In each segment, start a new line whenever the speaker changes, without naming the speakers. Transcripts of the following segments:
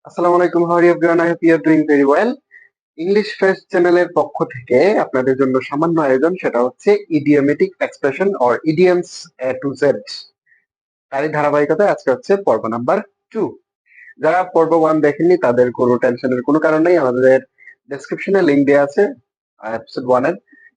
আসসালামু আলাইকুম, how are you everyone? I hope you are doing very well. English fest চ্যানেলের পক্ষ থেকে আপনাদের জন্য সামান্য আয়োজন, সেটা হচ্ছে idiomatic expression or idioms A to Z. তারই ধারাবাহিকতায় আজকে হচ্ছে পর্ব নাম্বার 2। যারা পর্ব 1 দেখেননি তাদের কোনো টেনশনের কোনো কারণ নেই, আমাদের ডেসক্রিপশনে লিংক দেওয়া আছে এপিসোড 1 এর,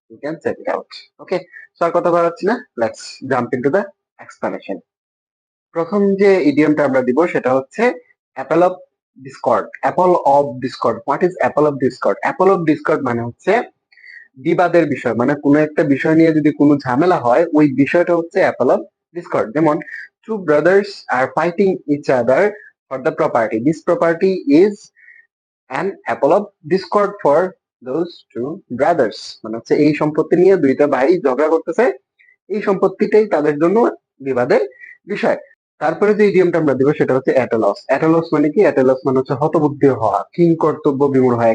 you can check it out. Okay, so আর কথা বাড়াচ্ছি না, let's jump into the explanation. প্রথম যে ইডিয়মটা আমরা দিব সেটা হচ্ছে apple of discord. Apple of discord, what is apple of discord? Apple of discord মানে হচ্ছে বিবাদের বিষয়, মানে কোনো একটা বিষয় নিয়ে যদি কোনো ঝামেলা হয় ওই বিষয়টা হচ্ছে অ্যাপল অফ ডিসকর্ড। যেমন two brothers are fighting each other for the property, this property is an apple of discord for those two brothers, মানে হচ্ছে এই সম্পত্তি নিয়ে দুইটা ভাই ঝগড়া করতেছে, এই সম্পত্তিটাই তাদের জন্য বিবাদের বিষয়। তারপরে যে ইডিয়মটা আমরা দিব সেটা হচ্ছে অ্যাটালস। অ্যাটালস মানে কি? অ্যাটালস মানে হচ্ছে হতবুদ্ধি হওয়া, কিং কর্তব্য বিমূঢ় হয়,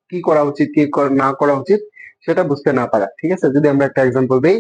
কি করা উচিত না করা উচিত সেটা বুঝতে না পারা। ঠিক আছে, যদি আমরা একটা এক্সাম্পল দিই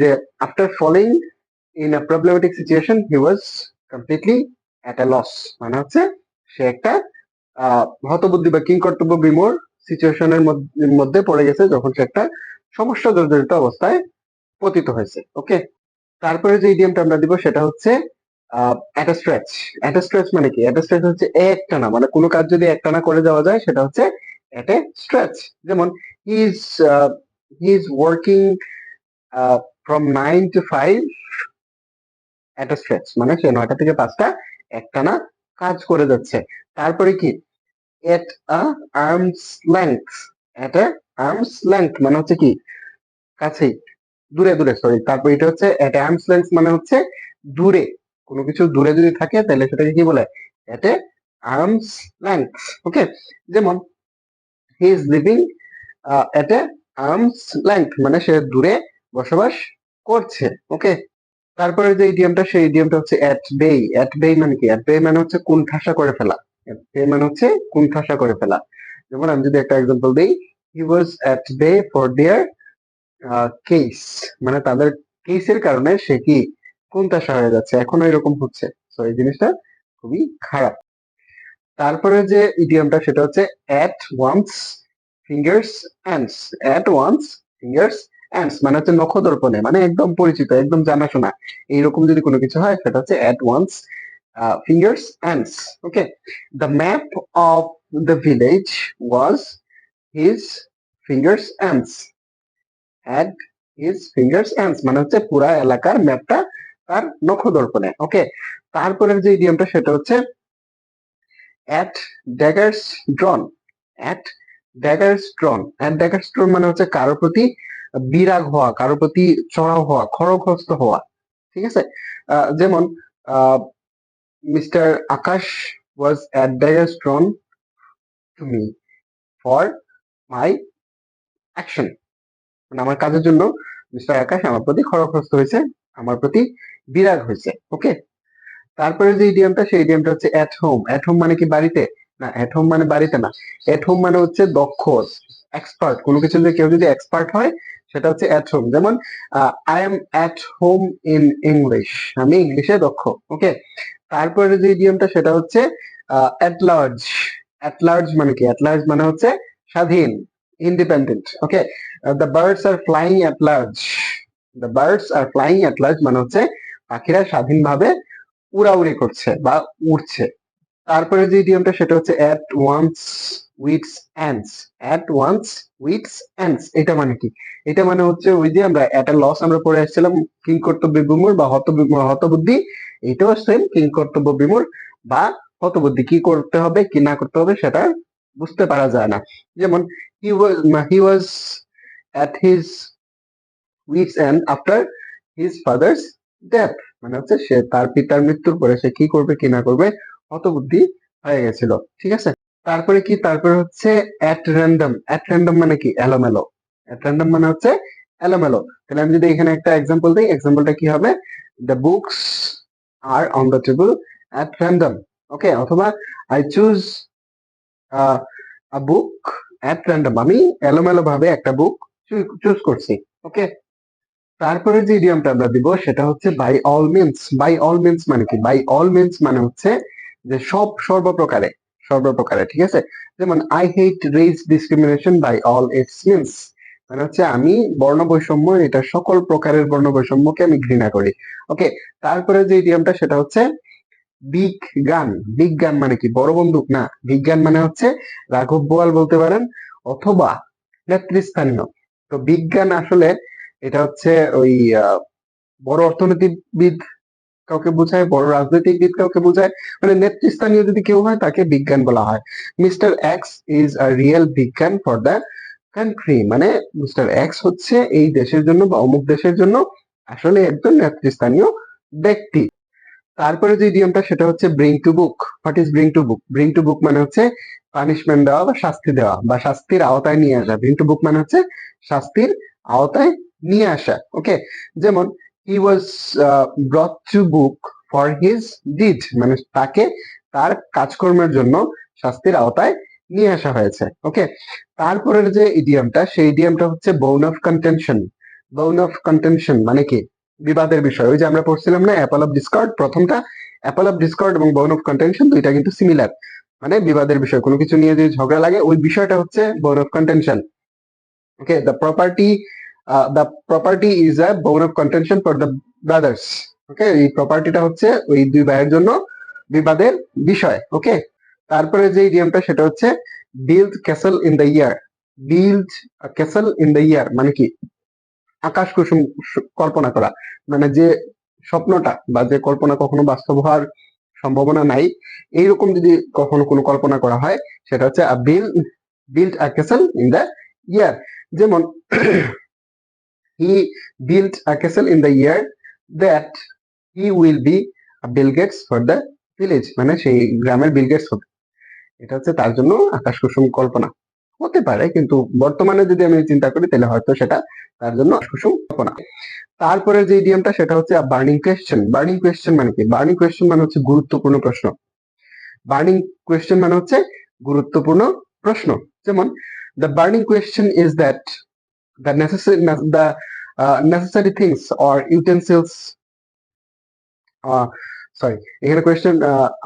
যে after falling in a problematic situation he was completely at a loss, মানে হচ্ছে সে একটা হতবুদ্ধি বা কিং কর্তব্য বিমূঢ় সিচুয়েশনের মধ্যে পড়ে গেছে যখন সে একটা সমস্যা জর্জরিত অবস্থায় পতিত হয়েছে। ওকে, তারপরে যে ইডিয়মটা আমরা দিব সেটা হচ্ছে অ্যাট স্ট্রেচ। অ্যাট স্ট্রেচ মানে কি? অ্যাট স্ট্রেচ হচ্ছে একটানা, মানে কোনো কাজ যদি একটানা করে যাওয়া যায় সেটা হচ্ছে অ্যাট স্ট্রেচ। যেমন he is he is working from 9 to 5 at stretch, মানে সে 9টা থেকে 5টা একটানা কাজ করে যাচ্ছে। তারপরে কি? এট আ আর্মস লেংথ। এট আ আর্মস লেংথ মানে হচ্ছে কি? কাছেই, দূরে দূরে, সরি। তারপর এটা হচ্ছে এট আর্মস লেংথ মানে হচ্ছে দূরে, কোনো কিছু দূরে যদি থাকে তাহলে সেটাকে কি বলে? এট এ আর্মস লেংথ। ওকে, যেমন he is living at a arms length মানে সে দূরে বসবাস করছে। ওকে, তারপরে যে ইডিয়মটা সেই ইডিয়মটা হচ্ছে এট বে। এট বে মানে কি? এট বে মানে হচ্ছে কোণঠাসা করে ফেলা। এট বে মানে হচ্ছে কোণঠাসা করে ফেলা। যেমন আমি যদি একটা এক্সাম্পল দিই, হি ওয়াজ এট বে ফর দেয়ার কেস, মানে তাদের কেসের কারণে সে কি কোণঠাসা হয়ে যাচ্ছে, এখনো এরকম হচ্ছে। তো এই জিনিসটা খুবই খারাপ। তারপরে যে ইডিয়মটা সেটা হচ্ছে at one's fingers ends. At one's fingers ends মানে হচ্ছে নখদর্পণে, মানে একদম পরিচিত, একদম জানাশোনা, এইরকম যদি কোনো কিছু হয় সেটা হচ্ছে at one's fingers ends. Okay, the map of the village was his fingers ends. At his fingers ends মানে হচ্ছে পুরা এলাকার ম্যাপটা তার নখদর্পণে। ওকে, তারপরের যে ইডিয়মটা সেটা হচ্ছে at daggers ড্রন। At daggers ড্রন। At daggers ড্রন মানে হচ্ছে কারোর প্রতি বিরাগ হওয়া, কারোর প্রতি চড়াও হওয়া, খড়গহস্ত হওয়া। ঠিক আছে, যেমন mister Akash was at daggers ড্রন to me for my action, মানে আমার কাজের জন্য মিস্টার আকাশ আমার প্রতি খড়গহস্ত হয়েছে, আমার প্রতি বিরাগ হয়েছে। ওকে, তারপরে যে ইডিয়মটা সেই ইডিয়মটা হচ্ছে এট হোম। এট হোম মানে কি বাড়িতে? না, এট হোম মানে বাড়িতে না। এট হোম মানে হচ্ছে দক্ষ, এক্সপার্ট, কোনো কিছু যদি কেউ যদি এক্সপার্ট হয় সেটা হচ্ছে এট হোম। যেমন I am at home in English, আমি ইংলিশে দক্ষ। ওকে, তারপরে যে ইডিয়মটা সেটা হচ্ছে এট লার্জ। এট লার্জ মানে কি? এট লার্জ মানে হচ্ছে স্বাধীন, independent. Okay, the birds are flying at large. The birds are flying at large মানে হচ্ছে পাখিরা স্বাধীনভাবে উড়াউড়ি করছে বা উড়ছে। তারপরে যে ইডিয়মটা সেটা হচ্ছে at once wits ends. At once wits ends এটা মানে কি? এটা মানে হচ্ছে ওই যে আমরা অ্যাট এ লস আমরা পড়ে আসছিলাম, কিং কর্তব্য বিমূঢ় বা হতবুদ্ধি। এটাও সেম, কিং কর্তব্য বিমূঢ় বা হতবুদ্ধি, কি করতে হবে কি না করতে হবে সেটা বুঝতে পারা যায় না। যেমন he was at his wits end after his father's death, মানে হচ্ছে সে তার পিতার মৃত্যুর পরে সে কি করবে কি না করবে হতবুদ্ধি হয়ে গেছিল। ঠিক আছে, তারপরে কি? তারপরে হচ্ছে অ্যাট র্যান্ডম। অ্যাট র্যান্ডম মানে কি? এলোমেলো। অ্যাট র্যান্ডম মানে হচ্ছে এলোমেলো। তাহলে আমি যদি এখানে একটা এক্সাম্পল দিই, এক্সাম্পলটা কি হবে? The books are on the table at random. Okay, অথবা I choose a book at random, আমি এলোমেলো ভাবে একটা বুক চুজ করছি। ওকে, তারপরে যে ইডিয়মটা আমরা দিব সেটা হচ্ছে by all means. By all means মানে কি? বাই অল মিনস মানে হচ্ছে যে সব সর্বপ্রকারে, সর্বপ্রকারে, ঠিক আছে? যেমন I hate race discrimination by all its means, মানে হচ্ছে আমি বর্ণ বৈষম্য, এটা সকল প্রকারের বর্ণ বৈষম্যকে আমি ঘৃণা করি। ওকে, তারপরে যে ইডিয়ামটা সেটা হচ্ছে বিগ গান। বিগ গান মানে কি? বড় বন্দুক না, বিগ গান মানে হচ্ছে রাঘব বোয়াল বলতে পারেন, অথবা নেতৃস্থানীয়। তো বিগ গান আসলে এটা হচ্ছে ওই বড় অর্থনীতিবিদ কাউকে বোঝায়, বড় রাজনৈতিকবিদ কাউকে বোঝায়, মানে নেতৃস্থানীয় যদি কেউ হয় তাকে বিজ্ঞান বলা হয়। Mister X is a real বিজ্ঞান ফর দ্য কান্ট্রি, মানে মিস্টার এক্স হচ্ছে এই দেশের জন্য বা অমুক দেশের জন্য আসলে একজন নেতৃস্থানীয় ব্যক্তি। তারপরে যে ইডিয়মটা সেটা হচ্ছে bring to book. What is bring to book? Bring to book মানে হচ্ছে পানিশমেন্ট দেওয়া বা শাস্তি দেওয়া বা শাস্তির আওতায় নিয়ে আসা। ব্রিং টু বুক মানে হচ্ছে শাস্তির আওতায় নিয়ে আসা। ওকে, যেমন he was brought to book for his deed, মানে তাকে তার কাজকর্মের জন্য শাস্তির আওতায় নিয়ে আসা হয়েছে। ওকে, তারপরের যে ইডিয়মটা সেই ইডিয়মটা হচ্ছে বোন অফ কন্টেনশন। বোন অফ কন্টেনশন মানে কি? বিবাদের বিষয়। ওই যে আমরা পড়ছিলাম না অ্যাপল অফ ডিসকর্ড, প্রথমটা অ্যাপল অফ ডিসকর্ড এবং বোন অফ কন্টেনশন দুইটা কিন্তু সিমিলার, মানে বিবাদের বিষয়, কোনো কিছু নিয়ে যদি ঝগড়া লাগে ওই বিষয়টা হচ্ছে bone of contention. Okay, the property is a bone of contention for the brothers. Okay, এই প্রপার্টিটা হচ্ছে ওই দুই ভাইয়ের জন্য বিবাদের বিষয়। ওকে, তারপরে যে ইডিয়মটা সেটা হচ্ছে build castle in the year. Build castle in the ইয়ার মানে কি? আকাশ কুসুম কল্পনা করা, মানে যে স্বপ্নটা বা যে কল্পনা কখনো বাস্তব হওয়ার সম্ভাবনা নাই, এইরকম যদি কখনো কোনো কল্পনা করা হয় সেটা হচ্ছে build a castle in the air. যেমন he build a castle in the air that he will be Bill Gates for the village, মানে সেই গ্রামের বিল গেটস হবে, এটা হচ্ছে তার জন্য আকাশ কুসুম কল্পনা। হতে পারে, কিন্তু বর্তমানে যদি আমি চিন্তা করি তাহলে হয়তো সেটা তার জন্য আকাশ কুসুম কল্পনা। তারপরে যে ইডিয়মটা সেটা হচ্ছে বার্নিং কোয়েশ্চেন। বার্নিং কোয়েশ্চেন মানে কি? বার্নিং কোয়েশ্চেন মানে হচ্ছে গুরুত্বপূর্ণ প্রশ্ন। বার্নিং কোয়েশ্চেন মানে হচ্ছে গুরুত্বপূর্ণ প্রশ্ন। যেমন the burning question is that the necessary things or utensils, sorry, এখানে কোয়েশ্চেন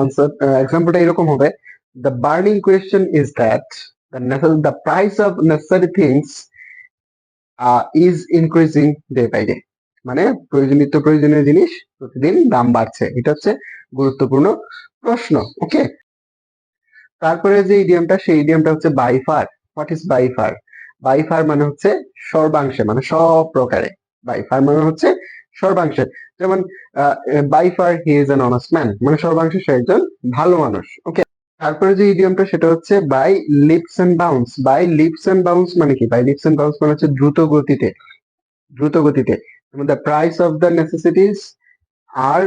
আনসার এক্সাম্পলটা এরকম হবে, the burning question is that the price of necessary things is increasing day by day, মানে প্রয়োজনীয় জিনিস প্রতিদিন দাম বাড়ছে, এটা হচ্ছে গুরুত্বপূর্ণ প্রশ্ন। ওকে, তারপরে যে ইডিয়মটা সেই ইডিয়মটা হচ্ছে by far. What is by far? By far মানে হচ্ছে সর্বাংশে, মানে সব প্রকারে। বাই ফার মানে হচ্ছে সর্বাংশে। যেমন by far he is an honest man, মানে সর্বাংশে সে একজন ভালো মানুষ। ওকে, তারপরে যে ইডিয়মটা সেটা হচ্ছে by leaps and bounds. By leaps and bounds মানে কি? বাই লিপস এন্ড বাউন্স মানে হচ্ছে দ্রুত গতিতে, দ্রুত গতিতে। The price of the necessities are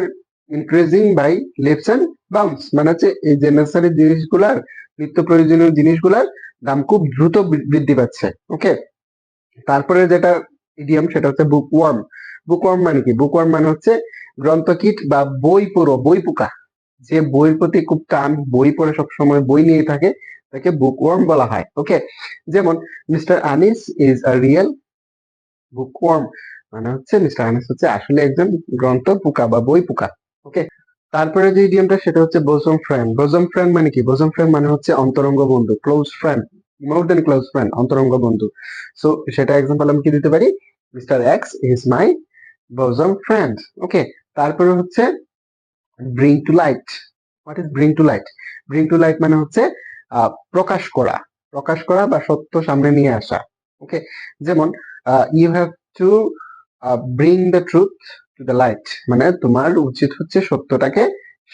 increasing by leaps and bounds, মানে হচ্ছে এই যে নেসেসারি জিনিসগুলার, নিত্য প্রয়োজনীয় জিনিসগুলার দাম খুব দ্রুত বৃদ্ধি পাচ্ছে। ওকে, তারপরে যেটা ইডিয়ম সেটা হচ্ছে বুকওয়ার্ম। বুকওয়ার্ম মানে কি? বুকওয়ার্ম মানে হচ্ছে গ্রন্থকীট বা বই পোকা, যে বইয়ের প্রতি খুব টান, বই পড়ে সবসময় বই নিয়ে থাকে, তাকে বুকওয়ার্ম বলা হয়। ওকে, যেমন mister Anis is a real bookworm, মানে হচ্ছে মিস্টার আনিস হচ্ছে আসলে একজন গ্রন্থ পোকা বা বই পোকা। ওকে, তারপরে যে ইডিয়মটা সেটা হচ্ছে বোজম ফ্রেন্ড। বোজম ফ্রেন্ড মানে কি? বোজম ফ্রেন্ড মানে হচ্ছে অন্তরঙ্গ বন্ধু, close friend, more than close friend, অন্তরঙ্গ বন্ধু। সো সেটা এক্সাম্পল আমি কি দিতে পারি? Mister X is my bosom friend. Okay, তারপরে হচ্ছে bring to light. What is bring to light? Bring to light মানে হচ্ছে প্রকাশ করা, প্রকাশ করা বা সত্য সামনে নিয়ে আসা। ওকে, যেমন you have to bring the truth to the light, মানে তোমার উচিত হচ্ছে সত্যটাকে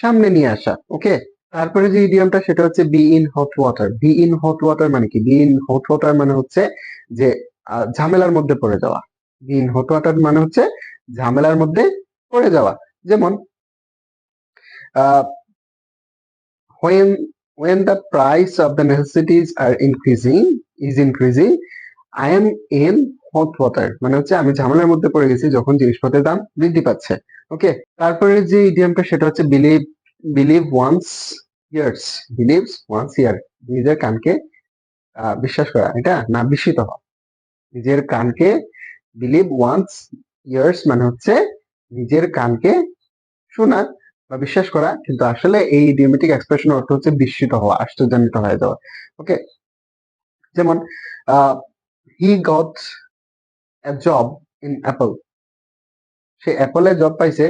সামনে নিয়ে আসা। ওকে, তারপরে যে ইডিয়মটা সেটা হচ্ছে be in hot water. Be in hot water মানে কি? বি ইন হট ওয়াটার মানে হচ্ছে যে ঝামেলার মধ্যে পড়ে যাওয়া। বি ইন হট ওয়াটার মানে হচ্ছে ঝামেলার মধ্যে পড়ে যাওয়া। যেমন uh, when the price of the necessities are increasing, I am in hot water, মানে হচ্ছে আমি ঝামেলার মধ্যে পড়ে গেছি যখন জিনিসপত্রের দাম বৃদ্ধি পাচ্ছে। ওকে, তারপরে যে ইডিয়মটা সেটা হচ্ছে believe one's ears. Believes one's ear, নিজের কানকে বিশ্বাস করা, এটা না বিস্মিত হওয়া। নিজের কানকে বিলিভ ওয়ান্স ইয়ার্স মানে হচ্ছে নিজের কানকে শোনা, বা বিশ্বাস করা, কিন্তু আসলে এই ইডিওমেটিক এক্সপ্রেশন অর্থ হচ্ছে বিস্মিত হওয়া, আশ্চর্যান্বিত হয়ে যাওয়া। ওকে, যেমন he got a job in Apple, সে অ্যাপলে জব পাইছে।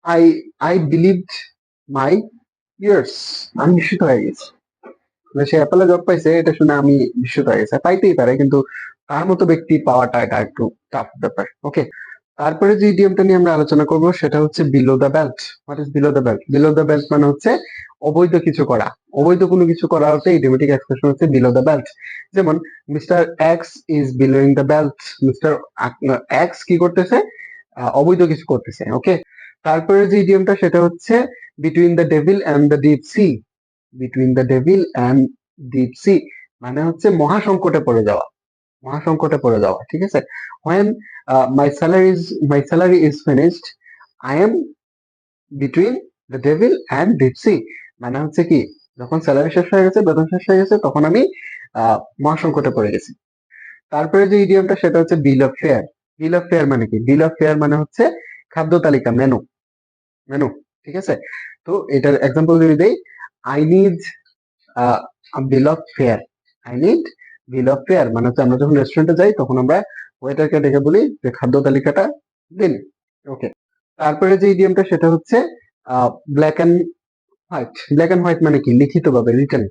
I I believed my ears, আমি বিস্মিত হয়ে গেছি। মানে সে অ্যাপলে জব পাইছে এটা শুনে আমি বিস্মিত হয়ে গেছে। পাইতেই পারে, কিন্তু তার মতো ব্যক্তি পাওয়াটা এটা একটু টাফ ব্যাপার। ওকে, তারপরে যে ইডিয়মটা নিয়ে আমরা আলোচনা করব সেটা হচ্ছে below the belt. What is below the belt? Below the belt মানে হচ্ছে অবৈধ কিছু করা। অবৈধ কোনো কিছু করা হচ্ছে ইডিয়মেটিক এক্সপ্রেশন হচ্ছে বিলো দ্য বেল্ট। যেমন mister X is belowing the belt, mister X কি করতেছে? অবৈধ কিছু করতেছে। ওকে, তারপরে যে ইডিয়মটা সেটা হচ্ছে between the devil and the deep sea. Between the devil and deep sea মানে হচ্ছে মহাসংকটে পড়ে যাওয়া, মহাসংকটে পড়ে যাওয়া। ঠিক আছে, when my salary is finished, I am between the devil and deep sea, মানে হচ্ছে কি, যখন স্যালারি শেষ হয়ে গেছে, বেতন শেষ হয়ে গেছে, তখন আমি মহাসংকটে পড়ে গেছি। তারপরে যে ইডিয়মটা সেটা হচ্ছে বিল of fair. Bill of fair মানে কি? বিল অফ ফেয়ার মানে হচ্ছে খাদ্য তালিকা, মেনু। মেনু, ঠিক আছে। তো এটার এক্সাম্পল যদি দেই, I need bill of fair. I need bill of fair মানে হচ্ছে আমরা যখন রেস্টুরেন্টে যাই তখন আমরা ওয়েটারকে ডেকে বলি যে খাদ্য তালিকাটা দিন। ওকে, তারপরে যে ইডিয়মটা সেটা হচ্ছে black and white. Black and white মানে কি? লিখিত ভাবে, written,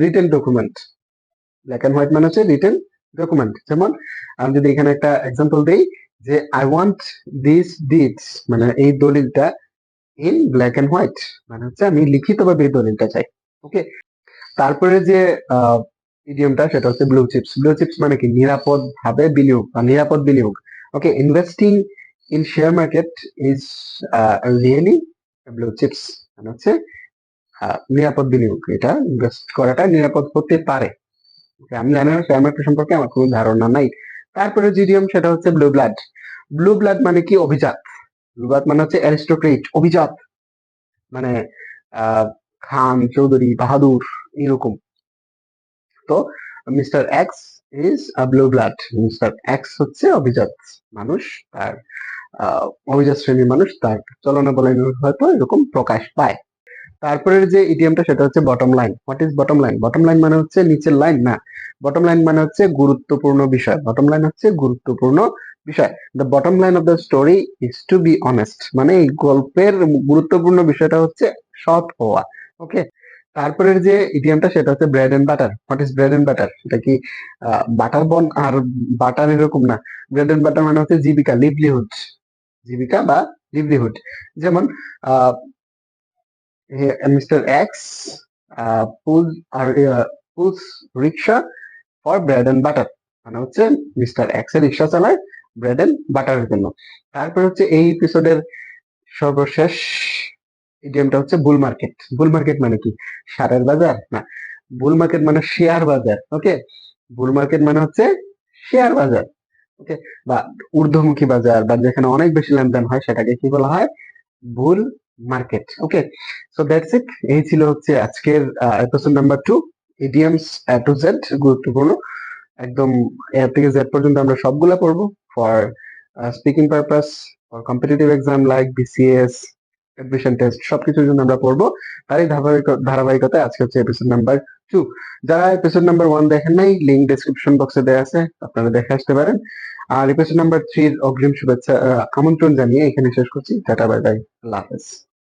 written document. Black and white মানে হচ্ছে রিটেন ডকুমেন্ট। যেমন আমি যদি এখানে একটা এক্সাম্পল দেই যে আই ওয়ান্ট দিস ডিডস, মানে এই দলিলটা ইন ব্ল্যাক অ্যান্ড হোয়াইট, মানে হচ্ছে আমি লিখিত ভাবে এই দলিলটা চাই। ওকে, তারপরে যে ইডিয়মটা সেটা হচ্ছে ব্লু চিপস। ব্লু চিপস মানে কি? নিরাপদ ভাবে বিনিয়োগ বা নিরাপদ বিনিয়োগ। Okay, investing in share market is really blue chips মানে হচ্ছে নিরাপদ বিনিয়োগ, এটা ইনভেস্ট করাটা নিরাপদ হতে পারে। Okay, আমি জানি না শেয়ার মার্কেট সম্পর্কে, আমার কোনো ধারণা নাই। তারপরে যে ইডিয়ম সেটা হচ্ছে ব্লু ব্লাড। ব্লু ব্লাড মানে কি? অভিজাত। ব্লু ব্লাড মানে হচ্ছে অ্যারিস্টোক্রেট, অভিজাত, মানে খান, চৌধুরী, বাহাদুর, এরকম। তো mister X is a blue blood, mister x হচ্ছে অভিজাত মানুষ, তার অভিজাত শ্রেণীর মানুষ, তার চলনাবলন হয়তো এরকম প্রকাশ পায়। তারপরের যে ইডিয়মটা সেটা হচ্ছে bottom line. What is bottom line? Bottom line মানে হচ্ছে নিচের লাইন না, বটম লাইন মানে হচ্ছে গুরুত্বপূর্ণ বিষয়। বটম লাইন হচ্ছে গুরুত্বপূর্ণ বিষয়। The bottom line of the story is to be honest, মানে এই গল্পের গুরুত্বপূর্ণ বিষয়টা হচ্ছে সৎ হওয়া। ওকে, তারপরের যে ইডিয়মটা সেটা হচ্ছে bread and butter. What is bread and butter? এটা কি বাটার বন আর বাটার এরকম না। ব্রেড এন্ড বাটার মানে হচ্ছে জীবিকা, লিভলিহুড, জীবিকা বা লিভলিহুড। যেমন mister X pulls rickshaw for bread and butter, মানে হচ্ছে মিস্টার এক্স এর রিক্সা চালায় ব্রেড এন্ড বাটারের জন্য। তারপর হচ্ছে এই এপিসোডের সর্বশেষ ইডিয়মটা হচ্ছে বুল মার্কেট। বুল মার্কেট মানে কি? সারের বাজার না, বুল মার্কেট মানে শেয়ার বাজার। ওকে, বুল মার্কেট মানে হচ্ছে শেয়ার বাজার। ওকে, বা ঊর্ধ্বমুখী বাজার, বা যেখানে অনেক বেশি লেনদেন হয় সেটাকে কি বলা হয়? Bull market. Okay, so that's it. এই ছিল হচ্ছে আজকের episode number 2, idioms to Z, গুরুত্বপূর্ণ একদম এ থেকে জেড পর্যন্ত আমরা সবগুলা পড়বো for speaking purpose, for competitive exam like BCS, admission test, সবকিছুর জন্য আমরা পড়বো। তারই ধারাবাহিকতায় আজকে হচ্ছে এপিসোড নাম্বার 2। যারা এপিসোড নাম্বার 1 দেখেন নাই, লিংক ডেসক্রিপশন বক্সে দেওয়া আছে, আপনারা দেখে আসতে পারেন। আর এপিসোড নাম্বার 3 এর অগ্রিম শুভেচ্ছা আমন্ত্রণ জানিয়ে এখানে শেষ করছি। টাটা, বাই বাই, আল্লাহ হাফেজ।